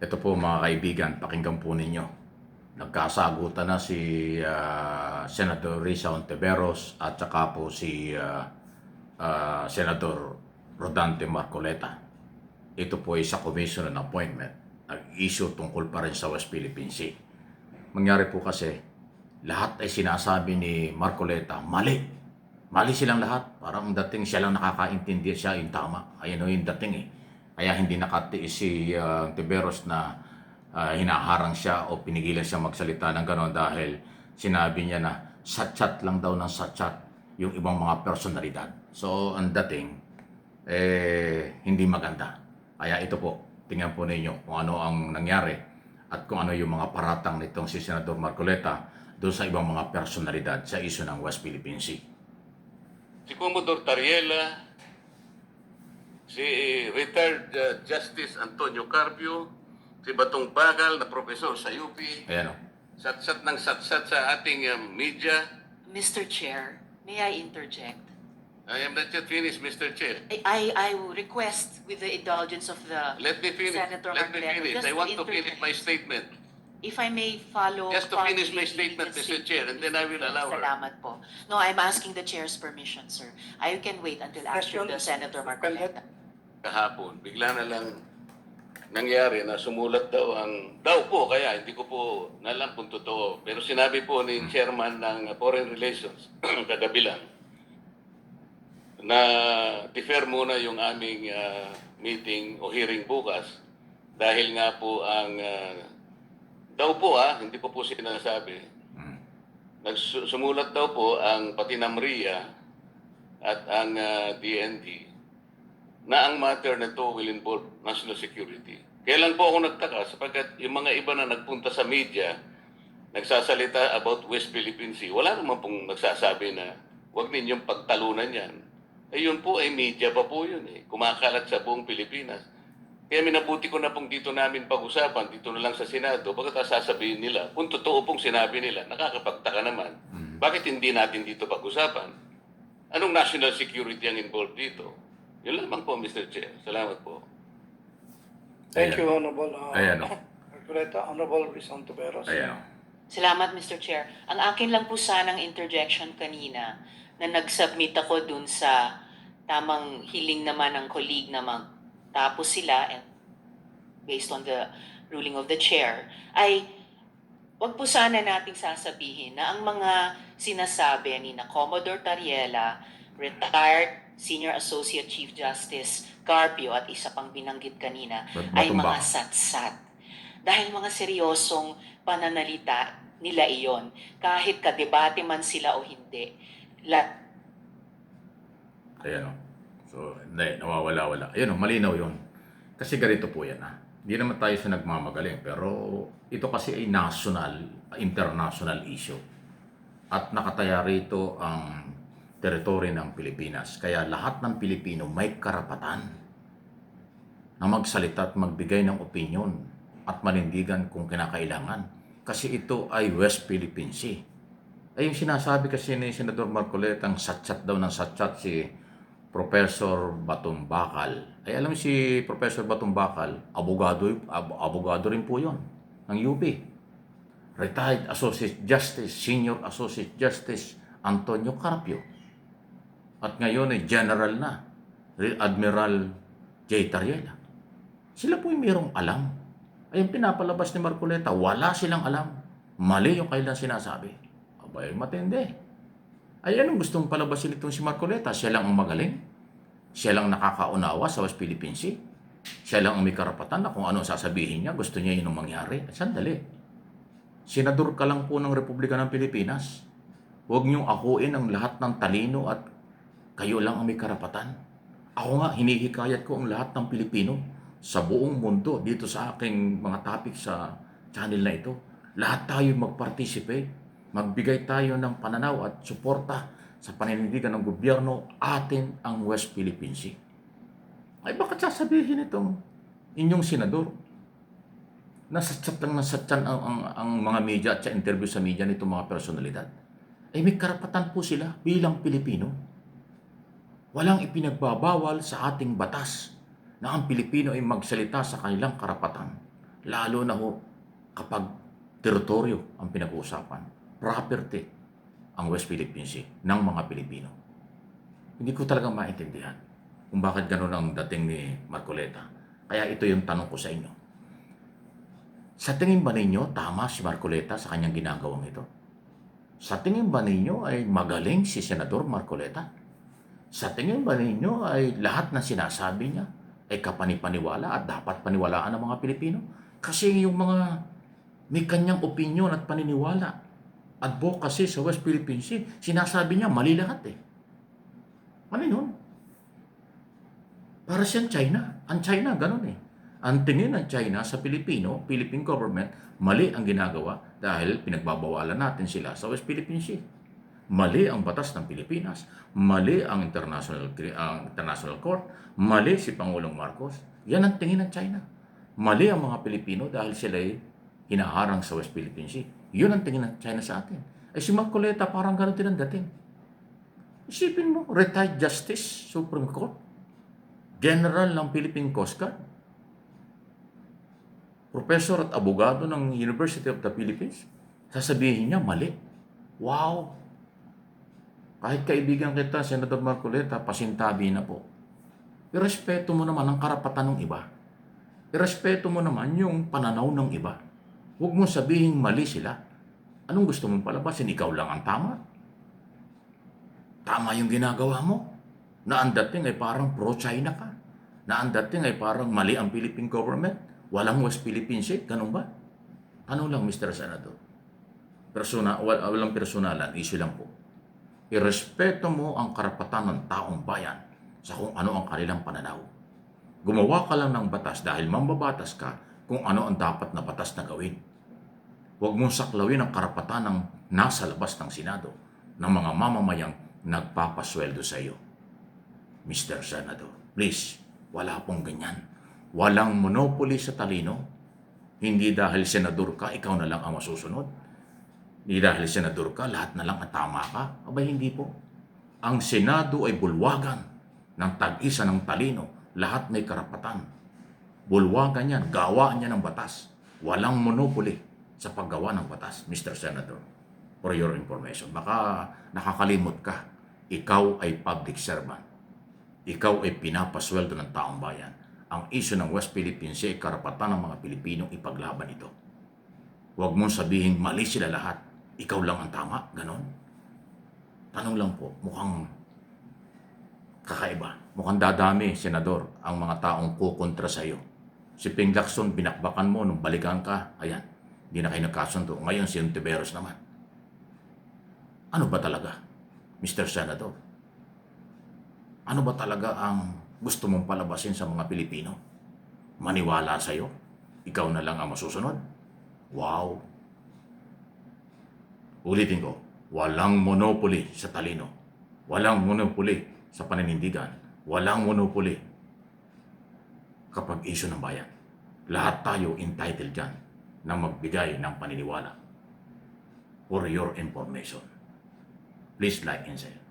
Ito po mga kaibigan, pakinggan po ninyo. Nagkasagutan na si Senator Risa Hontiveros at saka po si Senator Rodante Marcoleta. Ito po ay sa commission on appointment. Nag-issue tungkol pa rin sa West Philippine Sea. Mangyari po kasi, lahat ay sinasabi ni Marcoleta, mali. Mali silang lahat. Parang dating siya lang nakakaintindi, siya yung tama. Ayan o yung dating eh. Kaya hindi nakatiis si Tiberos na hinaharang siya o pinigilan siya magsalita ng gano'n dahil sinabi niya na satchat lang daw ng satchat yung ibang mga personalidad. So, ang dating, hindi maganda. Kaya ito po, tingnan po ninyo kung ano ang nangyari at kung ano yung mga paratang nitong si Senador Marcoleta doon sa ibang mga personalidad sa isyu ng West Philippine Sea. Si Commodore Tariela, si retired Justice Antonio Carpio, si Batong Bagal na profesor sa UP, Ayan o. satsat ng satsat sa ating media. Mr. Chair, may I interject? I am not yet finished, Mr. Chair. I will request with the indulgence of the Let me finish. Senator Let me Marcoleta, finish. just I want to finish interject. my statement. If I may follow... Just to finish my finally statement, the Mr. Chair, and then I will allow her. Salamat po. No, I'm asking the Chair's permission, sir. I can wait until after the Senator Marcoleta. Kahapon, bigla na lang nangyari na sumulat daw po, kaya hindi ko po nalam kung totoo. Pero sinabi po ni Chairman ng Foreign Relations, kagabi lang, na defer muna yung aming meeting o hearing bukas dahil nga po ang daw po hindi ko po sinasabi. Sumulat daw po ang pati ng MRIA at ang DND na ang matter na to will involve national security. Kailan po ako nagtaka sapagkat yung mga iba na nagpunta sa media nagsasalita about West Philippine Sea, wala naman pong nagsasabi na huwag ninyong pagtalunan yan. Yun po ay media pa po yun eh. Kumakalat sa buong Pilipinas. Kaya minabuti ko na pong dito namin pag-usapan, dito na lang sa Senado, pagkatapos sasabihin nila, kung totoo pong sinabi nila, nakakapagtaka naman. Bakit hindi natin dito pag-usapan? Anong national security ang involved dito? Yun lamang po, Mr. Chair. Salamat po. Thank Ayan. you, Honorable Ayan o. Marcoleta. Honorable Rizon Tuberos. Ayan o. Salamat, Mr. Chair. Ang akin lang po sanang interjection kanina na nag-submit ako dun sa tamang hiling naman ng colleague na magtapos sila and based on the ruling of the chair, ay wag po sana nating sasabihin na ang mga sinasabi ni na Commodore Tariela, retired Senior Associate Chief Justice Carpio at isa pang binanggit kanina ay mga Batumbak. satsat. Dahil mga seryosong pananalita nila iyon, kahit kadebate man sila o hindi. Ayan o. So, hindi, nawawala-wala. Ayan o, malinaw yun. Kasi ganito po yan Hindi naman tayo sa nagmamagaling, pero ito kasi ay national, international issue. At nakataya rito ang teritoryo ng Pilipinas. Kaya lahat ng Pilipino may karapatan na magsalita at magbigay ng opinion at manindigan kung kinakailangan. Kasi ito ay West Philippine Sea. Ay yung sinasabi kasi ni Senador Marcoleta, ang satchat daw ng satchat si Professor Batong Bakal. Ay alam si Professor Batong Bakal, abogado rin po yon ng UP. Retired Associate Justice, Senior Associate Justice Antonio Carpio. At ngayon ay General na, Admiral J. Tariela. Sila po yung mayroong alam. Ay yung pinapalabas ni Marcoleta, wala silang alam. Mali yung kailan sinasabi. Abay, matindi. Ay anong gustong palabasin itong si Marcoleta? Siya lang ang magaling. Siya lang nakakaunawa sa West Philippine Sea. Siya lang ang may karapatan na kung ano sasabihin niya. Gusto niya yun ang mangyari. At sandali. Senador ka lang po ng Republika ng Pilipinas. Huwag niyong akuin ang lahat ng talino at kayo lang ang may karapatan. Ako nga, hinihikayat ko ang lahat ng Pilipino sa buong mundo dito sa aking mga topic sa channel na ito. Lahat tayo mag-participate. Magbigay tayo ng pananaw at suporta sa paninindigan ng gobyerno, atin ang West Philippine Sea. Ay bakit sasabihin itong inyong senador? Nasatsat lang nasatsyan ang mga media at sa interview sa media nitong mga personalidad. Ay may karapatan po sila bilang Pilipino. Walang ipinagbabawal sa ating batas na ang Pilipino ay magsalita sa kanilang karapatan. Lalo na ho kapag teritoryo ang pinag-uusapan, property ang West Philippine Sea ng mga Pilipino. Hindi ko talaga maintindihan kung bakit ganun ang dating ni Marcoleta. Kaya ito yung tanong ko sa inyo. Sa tingin ba ninyo tama si Marcoleta sa kanyang ginagawang ito? Sa tingin ba ninyo ay magaling si Senador Marcoleta? Sa tingin ba ninyo ay lahat na sinasabi niya ay kapanipaniwala at dapat paniwalaan ng mga Pilipino? Kasi yung mga may kanyang opinion at paniniwala, advocacy sa West Philippine Sea, sinasabi niya mali lahat eh. Ano yun? Para siyang China. Ang China, ganun eh. Ang tingin ng China sa Pilipino, Philippine government, mali ang ginagawa dahil pinagbabawalan natin sila sa West Philippine Sea. Mali ang batas ng Pilipinas, mali ang International Court, mali si Pangulong Marcos. Yan ang tingin ng China. Mali ang mga Pilipino dahil sila ay hinaharang sa West Philippine Sea. Yun ang tingin ng China sa atin. Ay si Marcoleta parang ganun din ang dating. Isipin mo, retired Justice, Supreme Court, General ng Philippine Coast Guard, Professor at abogado ng University of the Philippines, sasabihin niya mali. Wow! Kahit kaibigan kita, Senator Marcoleta, pasintabi na po. Irespeto mo naman ang karapatan ng iba. Irespeto mo naman yung pananaw ng iba. Huwag mo sabihin mali sila. Anong gusto mong palabasin? Ikaw lang ang tama? Tama yung ginagawa mo? Na ang dating ay parang pro-China ka? Na ang dating ay parang mali ang Philippine government? Walang West Philippine Sea? Ganun ba? Tanong lang, Mr. Senador. Walang personalan, issue lang po. Irespeto mo ang karapatan ng taong bayan sa kung ano ang kanilang pananaw. Gumawa ka lang ng batas dahil mambabatas ka kung ano ang dapat na batas na gawin. Huwag mong saklawin ang karapatan ng nasa labas ng Senado ng mga mamamayang nagpapasweldo sa iyo. Mr. Senador, please, wala pong ganyan. Walang monopoly sa talino. Hindi dahil senador ka, ikaw na lang ang masusunod. Hindi dahil senador ka, lahat na lang ang tama ka. Abay, hindi po. Ang Senado ay bulwagan ng tag-isa ng talino. Lahat may karapatan. Bulwagan yan, gawa niya ng batas. Walang monopoly sa paggawa ng batas, Mr. Senator. For your information, baka nakakalimot ka. Ikaw ay public servant. Ikaw ay pinapasweldo ng taong bayan. Ang issue ng West Philippine Sea ay karapatan ng mga Pilipinong ipaglaban ito. Huwag mong sabihin mali sila lahat. Ikaw lang ang tama. Ganon. Tanong lang po, mukhang kakaiba. Mukhang dadami, Senador, ang mga taong kukontra sa iyo. Si Ping Lacson, binakbakan mo nung balikan ka. Ayan, hindi na kayo nagkasundo. Ngayon si Ontiveros naman. Ano ba talaga, Mr. Senador? Ano ba talaga ang gusto mong palabasin sa mga Pilipino? Maniwala sa iyo? Ikaw na lang ang masusunod? Wow! Ulitin ko, walang monopoly sa talino. Walang monopoly sa paninindigan. Walang monopoly kapag issue ng bayan. Lahat tayo entitled dyan na magbigay ng paniniwala. For your information, please like and share.